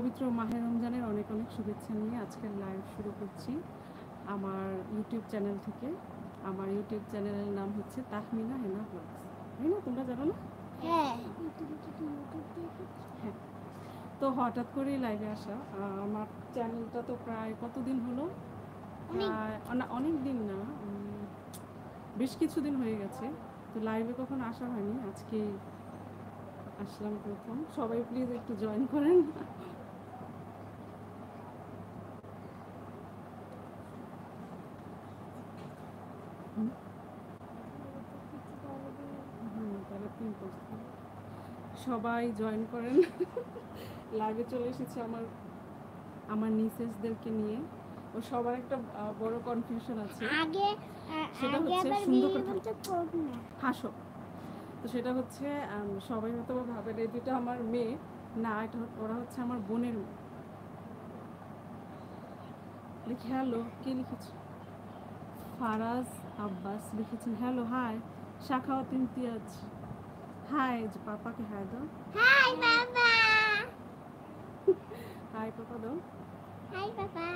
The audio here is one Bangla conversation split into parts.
পবিত্র মাহে রমজানের অনেক অনেক শুভেচ্ছা নিয়ে আজকের লাইভ শুরু করছি আমার ইউটিউব চ্যানেল থেকে। আমার ইউটিউব চ্যানেলের নাম হচ্ছে তাহমিনা হেনা ব্লগস। তাই না, তোমরা জানো না? হ্যাঁ। হ্যাঁ, তো হঠাৎ করেই লাইভে আসা। আমার চ্যানেলটা তো প্রায় কতদিন হলো, অনেক দিন না, বেশ কিছুদিন হয়ে গেছে। তো লাইভে কখনো আসা হয়নি, আজকে আসলাম প্রথম। সবাই প্লিজ একটু জয়েন করেন। সবাই জয়েন করেন। লাইভে চলে এসেছে আমার নিসেসদেরকে নিয়ে। ও সবার একটা বড় কনফিউশন আছে, সেটা হচ্ছে সুন্দর করে হাসো। তো সেটা হচ্ছে সবাই হয়তো ভাবেন এই দুটো আমার মেয়ে, না, এটা ওরা হচ্ছে আমার বোনের মেয়ে। লিখে হ্যালো, কে লিখেছে? ফারাজ আব্বাস লিখেছেন hello, hi. Shakhawat Imtiaz, hi. পাপাকে হাই দাও। হাই বাবা। হাই পাপা দাও। হাই বাবা।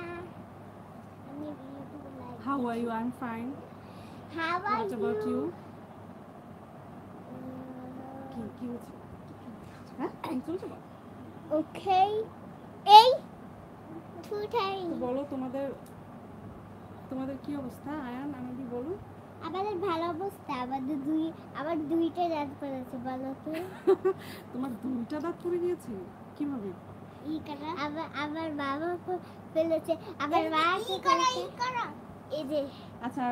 How are you? I'm fine. How are What about you? কি হচ্ছে? হ্যাঁ, চলছে না? Okay. এই টুটাই বলো তোমাদের কি অবস্থা? আয়ান, আমাকে বলো। আমাদের ভালো অবস্থা। আবার দুইটা দাঁত পড়েছে, বলো তো। তোমার দুইটা দাঁত পড়ে গিয়েছে কিভাবে? আমার বাবা ফেলেছে, আমার মা কি করেছে? এই যে। আচ্ছা,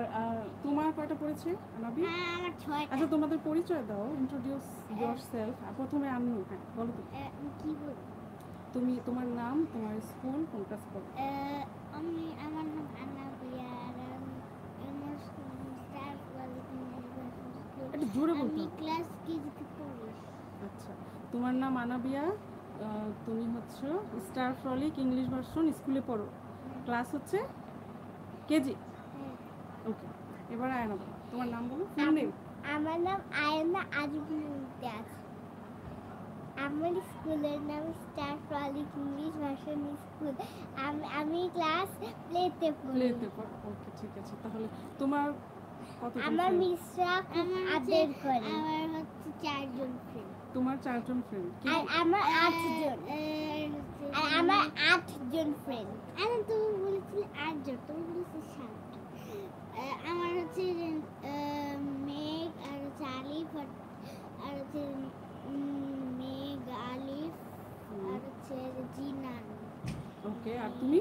তোমার কয়টা পড়েছে আনাবি? আমার 6টা। আচ্ছা, তোমাদের পরিচয় দাও, ইন্ট্রোডিউস ইয়োরসেলফ। প্রথমে আম্মু, হ্যাঁ বলো তো। কি বল? তুমি, তোমার নাম, তোমার স্কুল, কোন ক্লাস পড়ো? আমার নাম আনাবিয়া। আমার স্কুল স্টার ওয়ালিদ স্কুল। একটু জোরে বলতে আমি হবে। ক্লাস কেজিতে পড়ি। আচ্ছা, তোমার নাম আনাবিয়া, তুমি হচ্ছে স্টার ফ্রলিক ইংলিশ ভার্সন স্কুলে পড়ো। ক্লাস হচ্ছে কেজি। ওকে, এবার আয়না বলো, তোমার নাম বলো, ফুল নেম। আমার নাম আয়না আজিবুল মুমতাজ। আমার স্কুলের নাম স্টার ফ্রলিক ইংলিশ ভার্সন স্কুল। আমি ক্লাস প্লেতে পড়ি। ওকে, ঠিক আছে। তাহলে তোমার কতজন? আমার মিসরা আদের করে। আমার হচ্ছে 4 জন ফ্রেন্ড। তোমার 4 জন ফ্রেন্ড? আর আমার 8 জন। আর আমার 8 জন ফ্রেন্ড। আরে তুমি বলেছিলে 8 জন, তুমি বলেছিলে 7। আমার হচ্ছে মেঘ, আর হচ্ছে আলিফ, আর হচ্ছে মেঘ, আলিফ, আর হচ্ছে জিনান। ওকে, আর তুমি?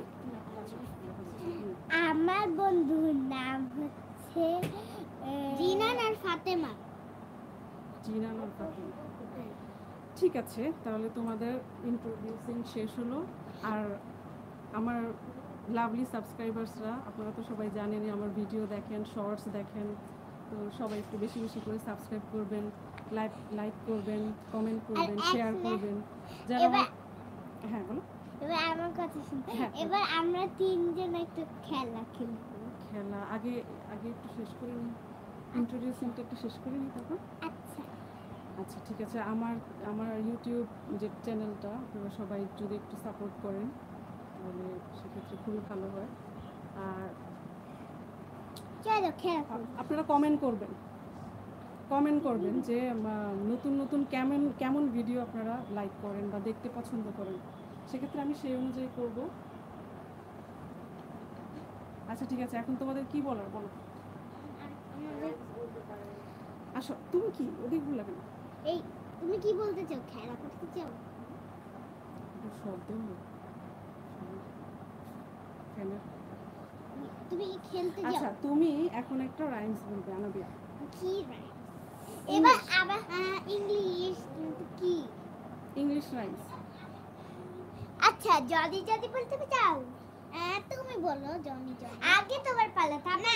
আমার বন্ধুর নাম হচ্ছে জিনান আর ফাতেমা। জিনান আর ফাতেমা। ঠিক আছে, তাহলে তোমাদের ইন্ট্রোডিউসিং শেষ হলো। আর আমার লাভলি সাবস্ক্রাইবার্সরা, আপনারা তো সবাই জানেনই, আমার ভিডিও দেখেন, শর্টস দেখেন। তো সবাই একটু বেশি বেশি করে সাবস্ক্রাইব করবেন, লাইক করবেন, কমেন্ট করবেন, শেয়ার করবেন। যারা হ্যাঁ বলো। এবার আমার কথা শুনুন। হ্যাঁ, এবার আমরা 3 জন একটা খেলা খেলবো। খেলা আগে একটু শেষ করে নিই, ইন্ট্রোডিউসিংটা একটু শেষ করে নিই তারপর। আচ্ছা, ঠিক আছে। আমার ইউটিউব যে চ্যানেলটা, আপনারা সবাই যদি একটু সাপোর্ট করেন তাহলে সেক্ষেত্রে খুবই ভালো হয়। আর চলো খেলা। আপনারা কমেন্ট করবেন যে নতুন কেমন ভিডিও আপনারা লাইক করেন বা দেখতে পছন্দ করেন, সেক্ষেত্রে আমি সেই অনুযায়ী করব। আচ্ছা, ঠিক আছে। এখন তোমাদের কি বলার বলো। আসো, তুমি কি ওদিক ভুলে গেল? এই তুমি কি বলতে চাও? খেলা করতে চাও? শব্দ তুমি কি খেলতে চাও? আচ্ছা, তুমি এখন একটা রাইমস বলবে আনাবিয়া। কি রাইমস? এবার আবার ইংলিশ কি? English rhymes. আচ্ছা, জনি বলতে চাও? তুমি বলো জনি। আগে তোমার পালা। না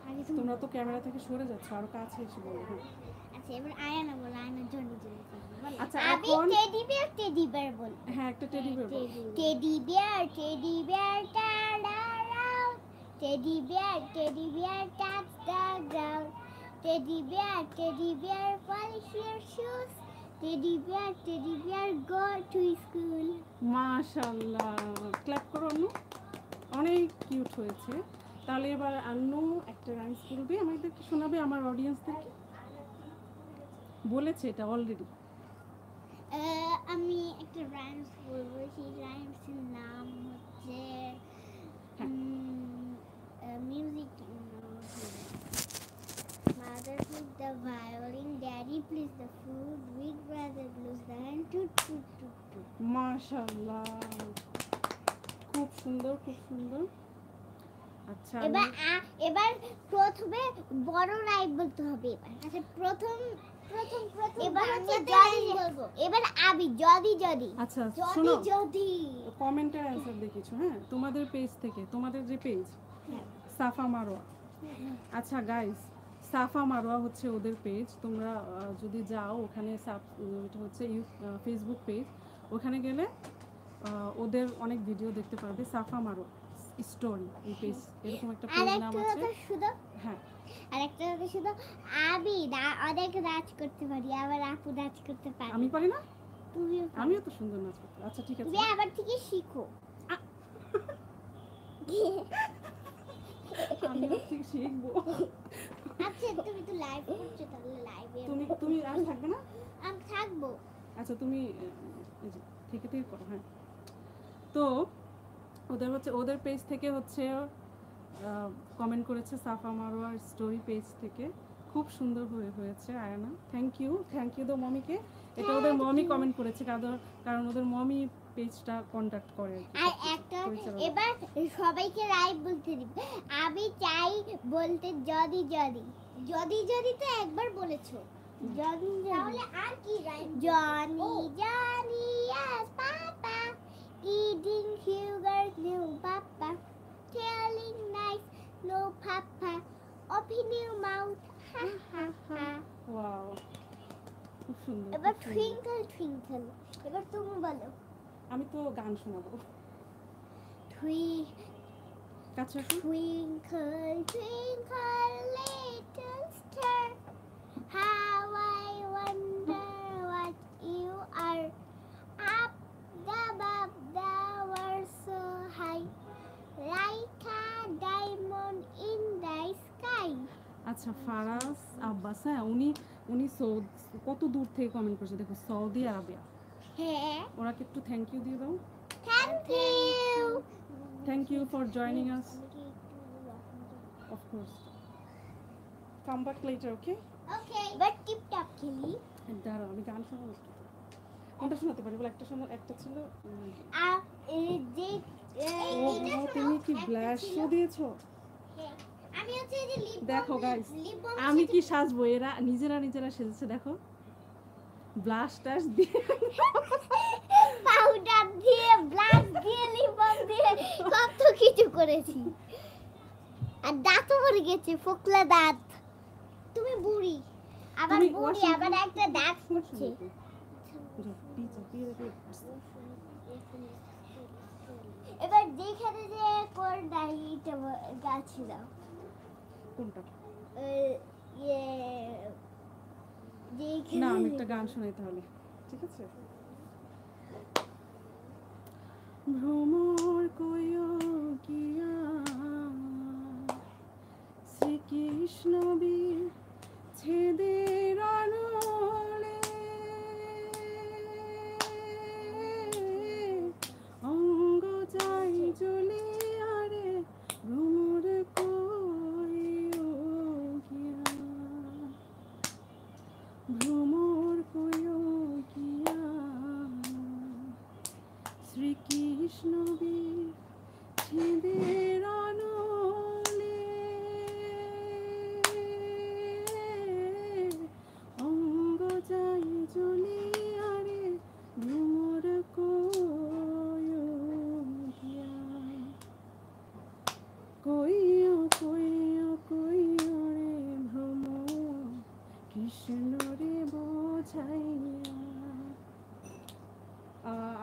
আগে তোমরা তো ক্যামেরা থেকে সরে যাচ্ছ, আরো কাছে এসে বলো। আচ্ছা, এবার আয়ানা বলো। আয়ানা জনি বলো। আচ্ছা, আমি টেডি বিয়ার বল। হ্যাঁ, একটা টেডি বিয়ার বল। টেডি বিয়ার টাড়াও। Teddy bear touch the ground. Teddy bear polish your shoes. teddy bear go to school. মাশাআল্লাহ, ক্ল্যাপ করো আন্নু, অনেক কিউট হয়েছে। তাহলে এবার আন্নু একটা রাইমস বলবে, আমাদেরকে শোনাবে, আমার অডিয়েন্সদেরকে। বলেছে এটা অলরেডি। আমি একটা রাইমস বলবো, সেই রাইমসের নাম হচ্ছে music. Mother plays the violin, Daddy plays the flute, Big brother blows the hand, toot toot toot toot. মাশাআল্লাহ, খুব সুন্দর, খুব সুন্দর। আচ্ছা, এবার প্রথমে বড় রাইম বলতে হবে। আচ্ছা প্রথম এবার হচ্ছে যদি বলবো, এবার আমি যদি আচ্ছা শোনো, যদি কমেন্টের অ্যানসার দেখিছো, হ্যাঁ, তোমাদের পেজ থেকে, তোমাদের যে পেজ সাফা মারোয়া। আচ্ছা গাইস, সাফা মারোয়া হচ্ছে ওদের পেজ। তোমরা যদি যাও ওখানে, এটা হচ্ছে ফেসবুক পেজ, ওখানে গেলে ওদের অনেক ভিডিও দেখতে পারবে। সাফা মারোয়া স্টোরি এই পেজ, এরকম একটা পেজ নাম আছে। হ্যাঁ, আরেকটা কথা শুধু, আমি অনেক নাচ করতে পারি, আবার আপু নাচ করতে পারি। আমি পারি না? তুমিও আমিও তো সুন্দর নাচ করতে। আচ্ছা ঠিক আছে, তুমি আবার থেকে শিখো। আমিও ঠিক শিখবো। আচ্ছা তুমি তো লাইভ করছো, তাহলে লাইভে তুমি আর থাকবে না? আমি থাকবো। আচ্ছা তুমি এই যে থেকে করো। হ্যাঁ, তো ওদের পেজ থেকে হচ্ছে কমেন্ট করেছে সাফা মারোয়ার স্টোরি পেজ থেকে, খুব সুন্দর হয়েছে আয়ানা। থ্যাংক ইউ দ্য মমিকে। এটা ওদের মমি কমেন্ট করেছে, কারণ ওদের মমি পেজটা কন্টাক্ট করে। আর একটা এবার সবাইকে রাইট বলতে দিব। আমি চাই বলতে যদি তো একবার বলেছো, যদি তাহলে আর কি right? Johnny yes papa eating sugar's new papa telling nice no papa open your mouth ha ha ha. Wow, খুব সুন্দর। এবার twinkle এবার তুমি বলো। আমি তো গান শোনাবো। কাছে আসো। Twinkle, twinkle, little star, how I wonder what you are. Up above the world so high, like a diamond in the sky. আচ্ছা, ফারাজ আব্বাস, হ্যাঁ, উনি কত দূর থেকে কমেন্ট করছে দেখো, সৌদি আরবিয়া। হ্যাঁ, ওনাকে একটু থ্যাংক ইউ দিয়ে দাও। Thank you for joining us. Of course. Come back later, okay? Okay, but tip top খেলি। দাঁড়াও, আমি গান শোনাবো। কোনটা শোনাতে পারি বল? একটা ছিল তুমি কি ব্লাশ শো দিয়েছো? আমি হচ্ছে যে লিপ দেখো গাইস, আমি কি সাজবো, এরা নিজেরা সেজেছে। দেখো, ব্লাশ টাশ দিয়ে, পাউডার দিয়ে, ব্লাশ দিয়ে, লিপ বাম দিয়ে কত কিছু করেছি। আর দাঁত পড়ে গেছে, ফোকলা দাঁত। তুমি বুড়ি, আবার একটা দাঁত ফুটছে। এবার যেখানে যে কোনটা এটা গাছ দাও। কোনটা? না, আমি একটা গান শোনাই তাহলে, ঠিক আছে? ভ্রমর কইও কিয়া শ্রীকৃষ্ণ বীর ছেদের আনলে, অঙ্গ যাই জ্বলে আরে ভ্রমর কইও কিয়া, ভ্রমর কইও কিয়া শ্রীকৃষ্ণ বীর ছেদের আনলে, অঙ্গ যাই জ্বলে আরে ভ্রমর কইও কিয়া, কইও কইও কইও রে ভ্রমর কৃষ্ণ রে বোঝাইয়া।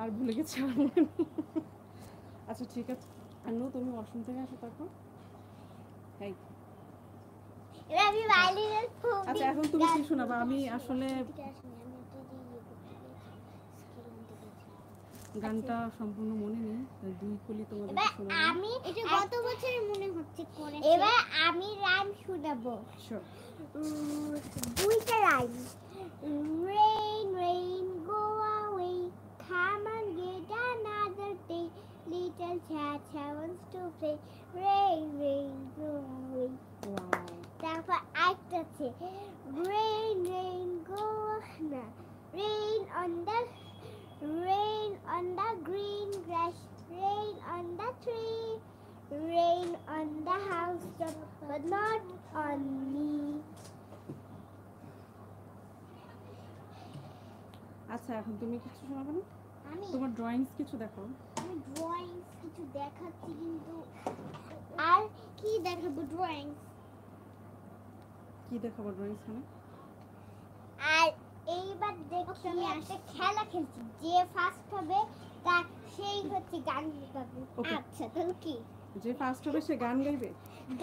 আর ভুলে গেছি, আর মনে নেই। আচ্ছা ঠিক আছে, আন্নু তুমি ওয়াশরুম থেকে আসো তারপর। এই আমি ভাইলিনের খুব। আচ্ছা এখন তুমি কি শোনাবা? আমি আসলে গানটা সম্পূর্ণ মনে নেই, তাই দুই কলি তোমাদের এবার শোনাবো। আমি এটা গত বছরের মনে হচ্ছে করেছে। এবার আমি রাইম শোনাবো। Sure. দুইটা rhyme. Rain, rain, go away. Come and get another day. Little Chacha wants to play. Rain, rain, go away. Wow. তারপর আরেকটা আছে। Rain, rain, go না। Rain on the green grass. Rain on the tree. Rain on the housetop, but not on me. আচ্ছা, এখন তুমি কিছু শোনাবে না? আমি তোমার ড্রয়িংস কিছু দেখো। ড্রয়িংস কিছু দেখাচ্ছি কিন্তু আর কি দেখাবো ড্রয়িংস কি দেখাবো ড্রয়িংস মানে? আর এইবার দেখছি আমি একটা খেলা খেলছি, যে ফার্স্ট হবে তা সেই হচ্ছে গান গাবে। Okay. আচ্ছা তাহলে কি যে ফার্স্ট হবে সে গান গাইবে।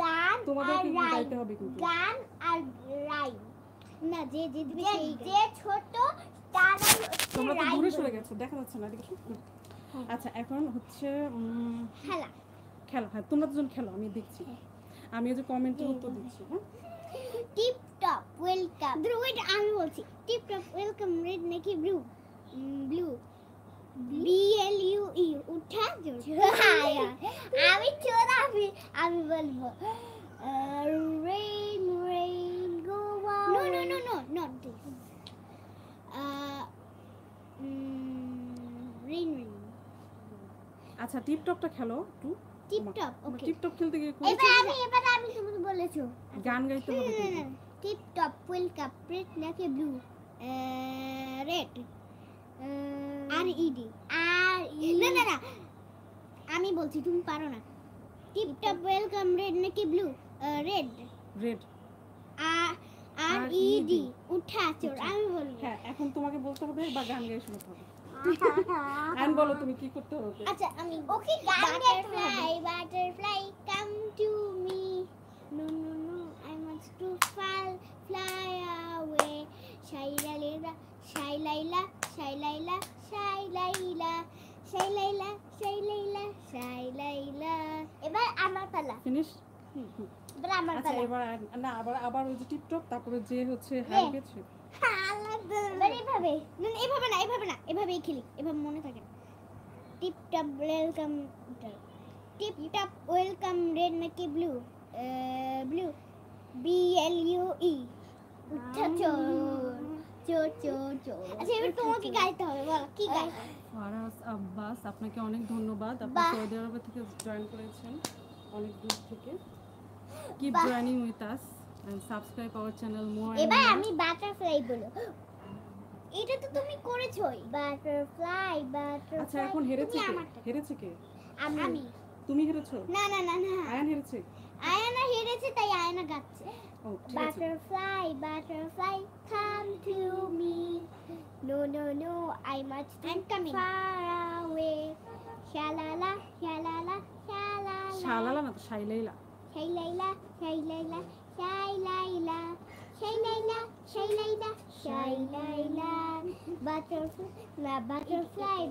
গান তোমাদের আর কিন্তু রাইম, গাইতে হবে কিন্তু। গান আর রাইম না, যে যে দিবে সেই যে ছোট তারা তোমরা তো দূরে সরে গেছো, দেখা যাচ্ছে না, এদিকে এসো। আচ্ছা, এখন হচ্ছে খেলা। খেলা। হ্যাঁ, তোমরা দুজন খেলো, আমি দেখছি। আমি ওই যে কমেন্টের উত্তর দিচ্ছি। হ্যাঁ, টিপ টপ ওয়েলকাম। ওয়েট আমি বলছি টিপ টপ ওয়েলকাম রেড নাকি ব্লু? ব্লু। BLUE উঠা জোর। আমি চোর আমি বলবো rain rain go away. No not this. Rain rain. আচ্ছা, টিপটপটা খেলো একটু। টিপটপ ওকে। টিপটপ খেলতে গিয়ে এবার আমি তুমি বলেছো গান গাইতে হবে কিন্তু। টিপ টপ ওয়েলকাম রেড নাকি ব্লু? রেড। RED না আমি বলছি তুমি পারো না। টিপ টপ ওয়েলকাম রেড নাকি ব্লু? রেড। রেড। RED উঠা চোর আমি বলবো। হ্যাঁ, এখন তোমাকে বলতে হবে বা গান গাই শোনাতে হবে। আইন বলো তুমি কি করতে হবে। আচ্ছা আমি ওকে গান গাইতে হবে। Butterfly come to me, no I want to fly away. শাইলাইলা শাইলাইলা শাইলাইলা শাইলাইলা শাইলাইলা শাইলাইলা শাইলাইলা। এবার আমার পালা। ফিনিশ। এবার আমার আচ্ছা, পালা। এবার না, আবার ওই যে টিপটপ, তারপরে যে হচ্ছে হ্যান্ড গেছে। এবার এইভাবে না এভাবেই খেলি, এভাবে মনে থাকে না। টিপ টপ ওয়েলকাম রেড নাকি ব্লু? ব্লু। BLUE উঠা চোর। আচ্ছা এবার তোমাকে গাইতে হবে, বলো কি গাইতে হবে? ফারাজ আব্বাস, আপনাকে অনেক ধন্যবাদ। আপনি বাহ। সৌদি আরব থেকে জয়েন করেছেন অনেক দূর থেকে। কিপ বাহ। Joining with us and subscribe our channel more. এবার আমি বাটারফ্লাই বলো। এটা তো তুমি করেছোই। বাটারফ্লাই আচ্ছা, এখন হেরেছে কে? হেরেছে কে? আমি। তুমি হেরেছো? না আয়ান হেরেছে? আয়না হেরেছে তাই আয়না গাচ্ছে। ও ঠিক আছে। Butterfly, come to me. No, I must be far away. Shalala, shalala, shalala. শালালা না তো, শাইলাইলা। Shailaila, Shailaila, Butterfly,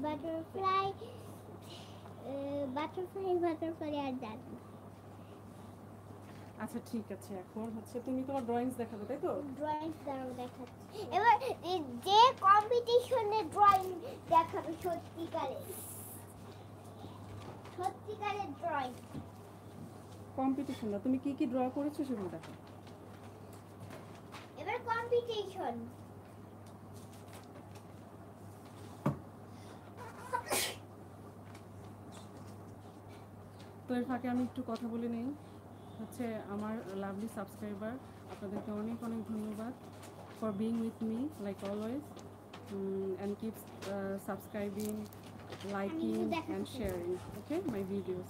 আর ডাক। আচ্ছা ঠিক আছে, এখন হচ্ছে তুমি তোমার ড্রয়িংস দেখাবে, তাই তো? ড্রয়িংস দাঁড়াও দেখাচ্ছি। এবার যে কম্পিটিশনে ড্রয়িং দেখাবে সত্যিকারের ড্রয়িং। কম্পিটিশন না, তুমি কি কি ড্র করেছো সেগুলো দেখো। এবার কম্পিটিশন। তো এর ফাঁকে আমি একটু কথা বলে নিই। হচ্ছে আমার লাভলি সাবস্ক্রাইবার, আপনাদেরকে অনেক অনেক ধন্যবাদ for being with me like always, and keep subscribing, liking and sharing okay my videos.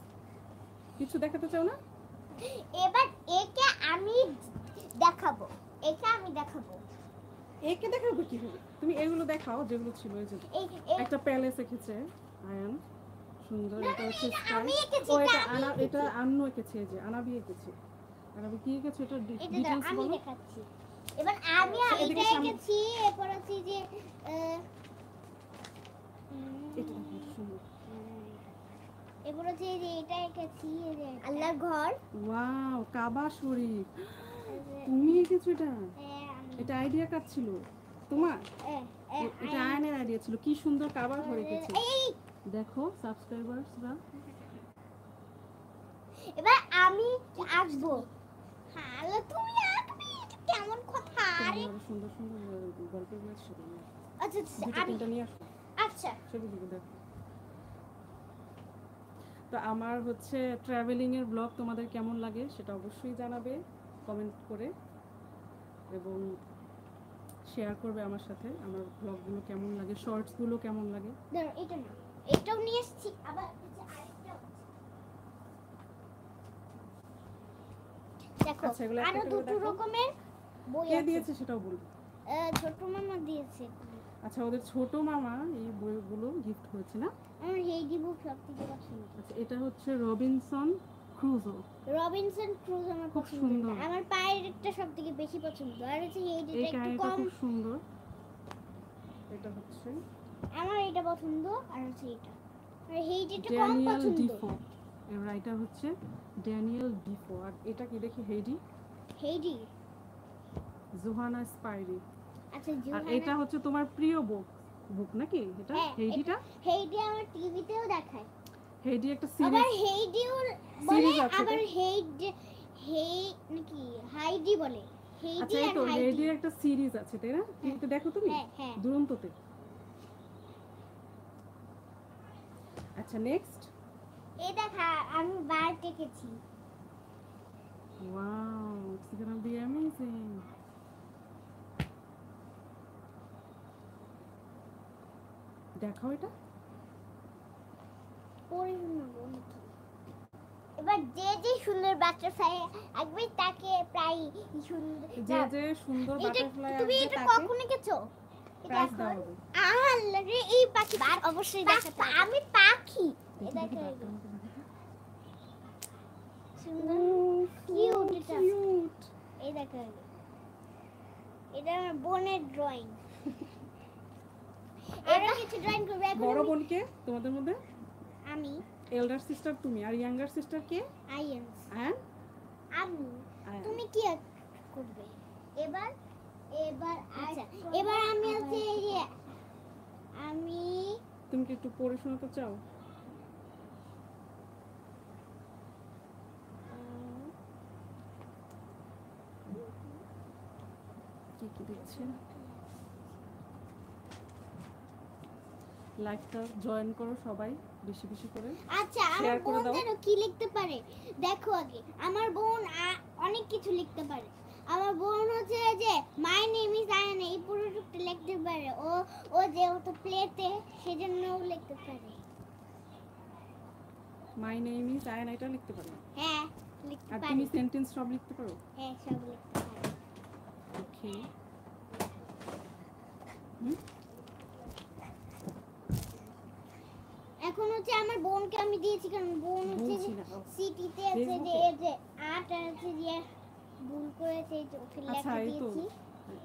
কিছু দেখাতে চাও না? এবার একে আমি দেখাবো। একে দেখাবো কিভাবে? তুমি এগুলো দেখাও যেগুলো ছিল। এই যে একটা প্যালেস এঁকেছে আয়ান, সুন্দর। এটা হচ্ছে আমি এঁকেছি, ও এটা আনা, এটা আন্নু এঁকেছে। এই যে আনাবি এঁকেছে। আনাবি কি এঁকেছে এটা ডিটেইলস আমি বলো। দেখাচ্ছি। এবার আমি এদিকে এটা সামনে। এঁকেছি, এরপর হচ্ছে যে এটা দেখো। সুন্দর। এবার হচ্ছে এই যে এটা এঁকেছি, এই যে আল্লাহর ঘর। ওয়াও, কাবা শরীফ। তুমি এঁকেছো এটা? এটা আইডিয়া কার ছিল? তোমার? এটা আয়নের আইডিয়া ছিল। কি সুন্দর কাবা ঘর এঁকেছে। দেখো সাবস্ক্রাইবারসরা। এবার আমি আঁকবো। হ্যালো, তুমি আঁকবি? এটা কেমন কথা? আরে আরো সুন্দর সুন্দর গল্পের বই ছিল। আচ্ছা দুটো আমি তিনটা নিয়ে আসো, আচ্ছা ছবিগুলো দেখো। তো আমার হচ্ছে ট্রাভেলিং এর ব্লগ তোমাদের কেমন লাগে সেটা অবশ্যই জানাবে কমেন্ট করে, এবং শেয়ার করবে আমার সাথে আমার ব্লগগুলো কেমন লাগে, শর্টসগুলো কেমন লাগে। ধরো এটা না, এটাও নিয়ে এসেছি, আবার আরেকটাও দেখো। আচ্ছা, এগুলো একটা আরো একটা করে দুটো দেখো। রকমের বই কে আছে। দিয়েছে সেটাও বলবে। ছোট মামা দিয়েছে। আচ্ছা, ওদের ছোট মামা এই বইগুলো গিফট করেছে না? আমার হেইডি বুক সবথেকে পছন্দ। আচ্ছা, এটা হচ্ছে রবিনসন ক্রুজো। রবিনসন ক্রুজ আমার খুব পছন্দ সুন্দর। না। আমার পাইরেটটা সবথেকে বেশি পছন্দ। আর হচ্ছে এই হেইডিটা একটু কাহিনীটা কম। খুব সুন্দর। এটা হচ্ছে আমার এটা পছন্দ, আর হচ্ছে এটা। আর হেইডিটা কম ড্যানিয়েল পছন্দ। ডিফো। এর রাইটার হচ্ছে ড্যানিয়েল ডিফো। আর এটা কি দেখি? Heidi, Heidi. জোহানা স্পাইরি। আচ্ছা আর জোহানা। এটা হচ্ছে তোমার প্রিয় বুক নাকি এটা? হ্যাঁ, হেইডিটা? হেইডি আমার টিভিতেও দেখায়। হেইডি একটা আবার সিরিজ। হেইডিও বলে, সিরিজ আছে আবার এটা? হেই নাকি হাইডি বলে। হেইডি আচ্ছা, এই আর তো হাইডি। হেইডির একটা সিরিজ আছে তাই না? টিভিতে দেখো তুমি? হ্যাঁ, হ্যাঁ। দুরন্ততে। আচ্ছা, নেক্সট। এই দেখা আমি বার দেখেছি। Wow, it's gonna be amazing. দেখাও এটা। এবার যে যে সুন্দর বাটারফ্লাই আঁকবে তাকে প্রায় সুন্দর যে যে সুন্দর এটা বাটারফ্লাই তুমি আসবে এটা তাকে কখন এঁকেছো? প্রাইজ দেওয়া হবে। আল্লাহ রে, এই পাখি অবশ্যই দেখাতে হবে। আমি পাখি। দেখি, এটা দেখি, কে? বাটটা আমাকে দেখাও। সুন্দর কিউট, কিউট এটা। কিউট। এই দেখো, এটা আমার বোনের ড্রয়িং। আরো কিছু ড্রয়িং করবে এখন। বড় বোন কে তোমাদের মধ্যে? আমি এল্ডার সিস্টার তুমি, আর ইয়াঙ্গার সিস্টার কে? আইএনস। আয়ান। আমি। আয়ান। তুমি কি করবে এবার? এবার আচ্ছা, এবার আমি হচ্ছে এই যে আমি তুমি কি একটু পড়ে শোনাতে চাও? কি কি দিচ্ছে? লাইভটা জয়েন করো সবাই বেশি বেশি করে। আচ্ছা, আমার শেয়ার করে বোন দাও। জানো কি লিখতে পারে? দেখো আগে, আমার বোন অনেক কিছু লিখতে পারে। আমার বোন হচ্ছে যে মাই নেম ইজ আয়ন, এই পুরোটুকু লিখতে পারে। ও যেহেতু প্লেতে সেজন্য ও লিখতে পারে। মাই নেম ইজ আয়ান, এটা লিখতে পারো? হ্যাঁ, লিখতে আর পারে। তুমি সেন্টেন্স সব লিখতে পারো? হ্যাঁ, সব লিখতে পারে। ওকে। এখন হচ্ছে আমার বোনকে আমি দিয়েছি, কারণ বোন হচ্ছে বলছি না। সিটিতে আছে যে এই যে আর্ট আছে যে ভুল করেছে, এই যে ওকে আচ্ছা, লেখা এই তো দিয়েছি।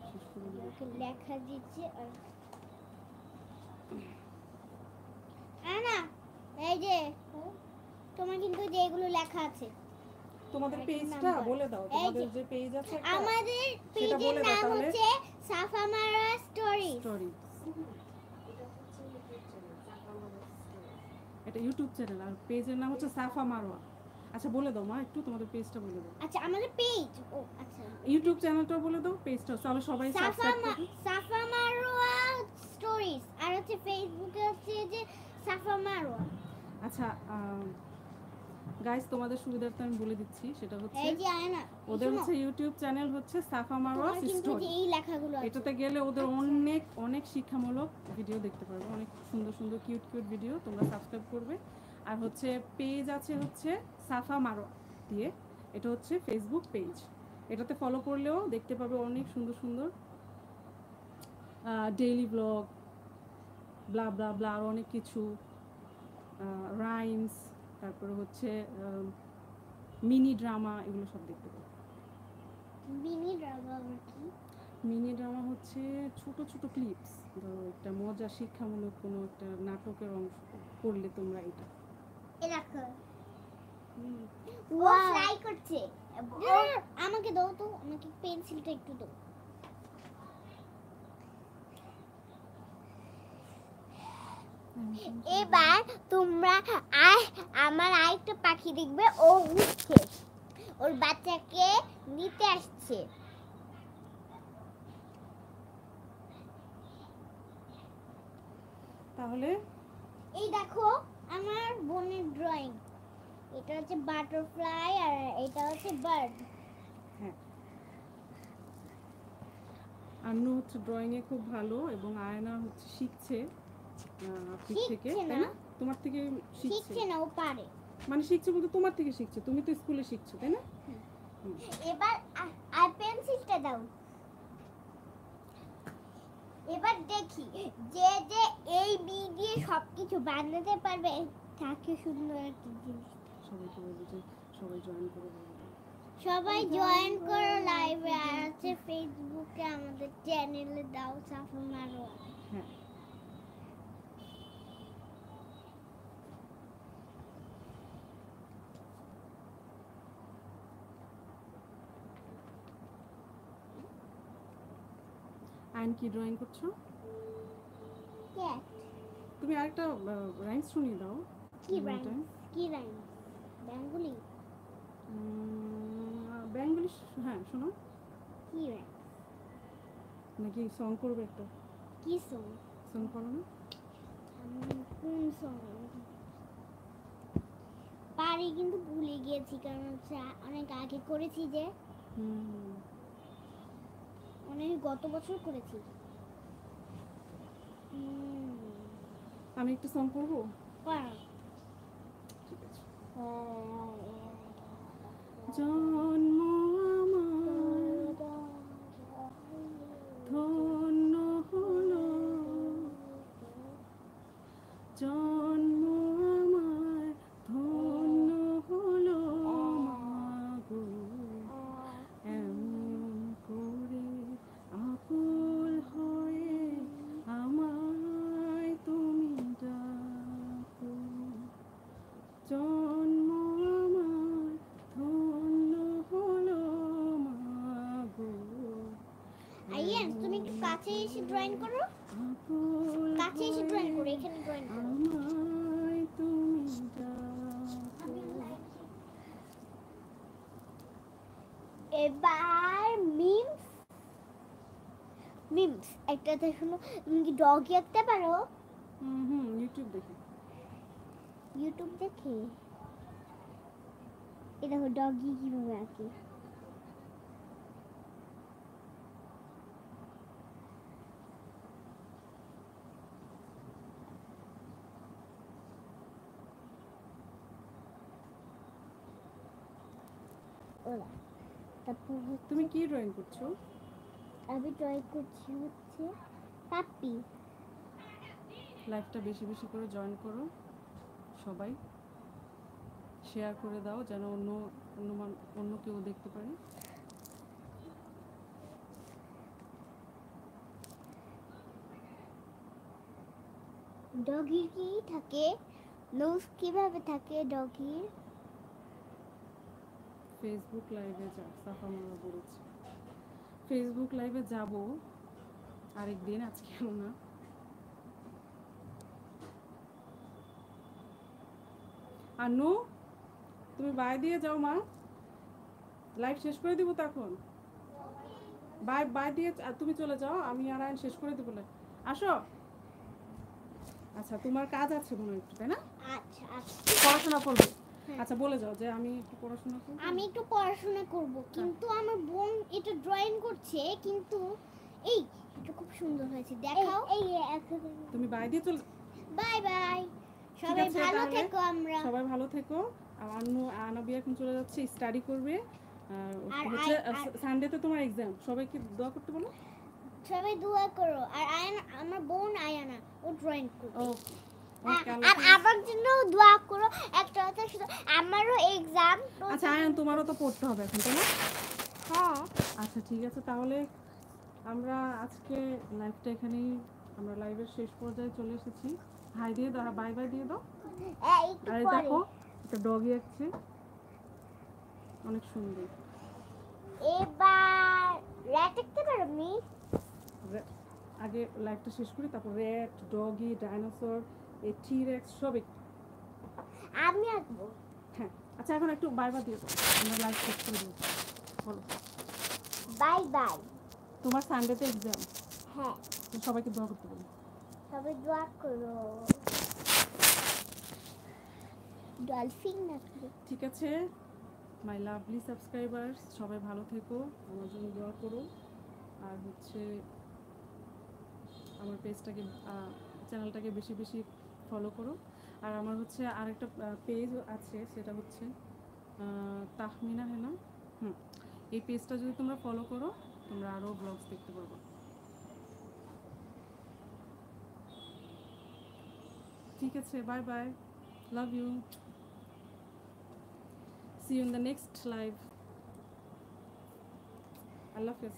শেষ করে দিই। ওকে লেখা দিচ্ছি। আর না, এই যে তোমার কিন্তু যে এগুলো লেখা আছে। তোমাদের একটা পেজটা নাম্বার। বলে দাও, এই তোমাদের যে যে পেজ আছে একটা, আমাদের সেটা পেজের বলে দাও নাম তাহলে। হচ্ছে সাফামারা স্টোরি। স্টোরি। এটা ইউটিউব চ্যানেল, আর পেজের নাম হচ্ছে সাফা মারওয়া। আচ্ছা, বলে দাও মা, একটু তোমাদের পেজটা বলে দাও। আচ্ছা, আমাদের পেজ, ও আচ্ছা, ইউটিউব চ্যানেলটাও বলে দাও, পেজটাও, তাহলে সবাই সাবস্ক্রাইব করবে। সাফামারোয়া স্টোরিজ। আর হচ্ছে ফেসবুকে হচ্ছে যে সাফামারোয়া। আচ্ছা গাইস, তোমাদের সুবিধার্থে আমি বলে দিচ্ছি, সেটা হচ্ছে এই যে আয়না, ওদের হচ্ছে ইউটিউব চ্যানেল হচ্ছে সাফা মারওয়া তোমার কিন্তু স্টোরি। যে এই লেখাগুলো আছে। এটাতে গেলে ওদের অনেক অনেক শিক্ষামূলক ভিডিও দেখতে পারবে, অনেক সুন্দর সুন্দর কিউট কিউট ভিডিও, তোমরা সাবস্ক্রাইব করবে। আর হচ্ছে পেজ আছে হচ্ছে সাফা মারওয়া দিয়ে, এটা হচ্ছে ফেসবুক পেজ। এটাতে ফলো করলেও দেখতে পাবে অনেক সুন্দর সুন্দর ডেইলি ব্লগ, ব্লা ব্লা ব্লা, আর অনেক কিছু, রাইমস, তারপরে হচ্ছে মিনি ড্রামা, এগুলো সব দেখতে পাবে। মিনি ড্রামা কি? মিনি ড্রামা হচ্ছে ছোট ছোট ক্লিপস, ধরো একটা মজা শিক্ষামূলক কোনো একটা নাটকের অংশ করলে তোমরা এটা। এ দেখো ও ফ্লাই করছে। আমাকে দাও তো, আমাকে পেন্সিলটা একটু দাও। এবার তোমরা আমার আরেকটা পাখি দেখবে, ও উঠছে, ওর বাচ্চাকে নিতে আসছে। তাহলে এই দেখো আমার বোনের ড্রয়িং, এটা হচ্ছে বাটারফ্লাই আর এটা হচ্ছে বার্ড। হ্যাঁ, আন্নু হচ্ছে ড্রয়িংয়ে খুব ভালো এবং আয়না হচ্ছে শিখছে ঠিক থেকে, শিখছে তাই না, না? তোমার থেকে শিখছে, শিখছে না, ও পারে। মানে শিখছে বলতে তোমার থেকে শিখছে, তুমি তো স্কুলে শিখছো তাই না? এবার আর পেন্সিলটা দাও। এবার দেখি যে যে এই বি দিয়ে সবকিছু বানাতে পারবে তাকে সুন্দর একটা জিনিস। সবাইকে বলবো যে সবাই জয়েন করে বলবো। সবাই জয়েন করো লাইভে, আর হচ্ছে ফেসবুকে আমাদের চ্যানেলে দাও সাফা মারোয়া। হ্যাঁ, আয়ন কি ড্রয়িং করছো? ক্যাট। তুমি আরেকটা রাইমস শুনিয়ে দাও। কি রাইমস? কি রাইমস? বেঙ্গলি? বেঙ্গলি? হ্যাঁ শোনো। কি রাইমস? নাকি সং করবে একটা? কি সং? সং করো না? কোন সং? পারি কিন্তু ভুলে গিয়েছি, কারণ হচ্ছে অনেক আগে করেছি যে, অনেক গত বছর করেছি। আমি একটু সং করবো? ঠিক আছে। জন্ম আমার ধন্য হলো, জন্ম আমার ধন্য হলো মাগো, এমন করে আকুল হয়ে আমায় তুমি ডাকো, জন্ম আমার ধন্য হলো মাগো। আইয়েন তুমি একটু কাছে এসে ড্রয়িং করো, কাছে এসে ড্রয়িং করো, এখানে ড্রয়িং করো। আমায় তুমি ডাকো। এবার মিমস, মিমস একটা দেখো, তুমি কি ডগি আঁকতে পারো? ইউটিউব দেখে। ইউটিউব দেখে? এই দেখো ডগি কিভাবে আঁকে। ওরা তারপর তুমি কি ড্রয়িং করছো? আমি ড্রয়িং করছি হচ্ছে পাপ্পি। লাইভটা বেশি বেশি করে জয়েন করো, সবাই শেয়ার করে দাও যেন অন্য কেউ দেখতে পারে। ডগির কি থাকে, নোজ কিভাবে থাকে ডগির? ফেসবুক লাইভে যা, সাফা মামা বলেছে ফেসবুক লাইভে যাব আরেকদিন, আজকেও না। আনু তুমি বাই দিয়ে যাও মা, লাইভ শেষ করে দিব তখন। বাই বাই দিয়ে তুমি চলে যাও, আমি আর আইন শেষ করে দিব। আসো। আচ্ছা তোমার কাজ আছে মনে হয় একটু, তাই না? আচ্ছা আচ্ছা পড়াশোনা করবে? আচ্ছা বলে যাও যে আমি একটু পড়াশোনা করব। আমি একটু পড়াশোনা করব, কিন্তু আমার বোন এটা ড্রয়িং করছে, কিন্তু এই এটা খুব সুন্দর হয়েছে, দেখাও। এই তুমি বাই দিয়ে চলে। বাই বাই, সবাই আছে, ভালো তাহলে থেকো। আমরা সবাই ভালো থেকো। আর আনাবি এখন চলে যাচ্ছে স্টাডি করবে, আর হচ্ছে সানডেতে তোমার এক্সাম। সবাইকে দোয়া করতে বলো। সবাই দোয়া করো। আর আয়ানা, আমার বোন আয়ানা, ও ড্রয়িং করবে। আর আমার জন্য দোয়া করো। একটা কথা শুধু, আমারও এক্সাম। আচ্ছা আয়ান তোমারও তো পড়তে হবে এখন, তাই না? হ্যাঁ। আচ্ছা ঠিক আছে, তাহলে আমরা আজকে লাইভটা এখানেই, আমরা লাইভের শেষ পর্যায়ে চলে এসেছি। হাই দিয়ে দাও, বাই বাই দিয়ে দাও। একটু আর এই পরে দেখো একটা ডগি আছে, অনেক সুন্দর। এবার র্যাট দেখতে পারো আমি? আগে লাইভটা শেষ করি, তারপর র্যাট, ডগি, ডাইনোসর, এই টি-রেক্স সব একটু। আমি আঁকবো। হ্যাঁ আচ্ছা, এখন একটু বাই বাই দিয়ে দাও, আমরা লাইভ শেষ করে দেবো। বলো, বাই বাই। তোমার সানডেতে এক্সাম, হ্যাঁ, সবাইকে দোয়া করতে বলো। তবে দোয়া করো। ডলফিন নাকি? ঠিক আছে মাই লাভলি সাবস্ক্রাইবার্স, সবাই ভালো থেকো, আমার জন্য দোয়া করো। আর হচ্ছে আমার পেজটাকে, চ্যানেলটাকে বেশি বেশি ফলো করো। আর আমার হচ্ছে আরেকটা পেজ আছে, সেটা হচ্ছে তাহমিনা হেনা। এই পেজটা যদি তোমরা ফলো করো, তোমরা আরও ব্লগস দেখতে পারবো। ঠিক আছে, bye bye, love you, see you in the next live. আল্লাহ হাফেজ।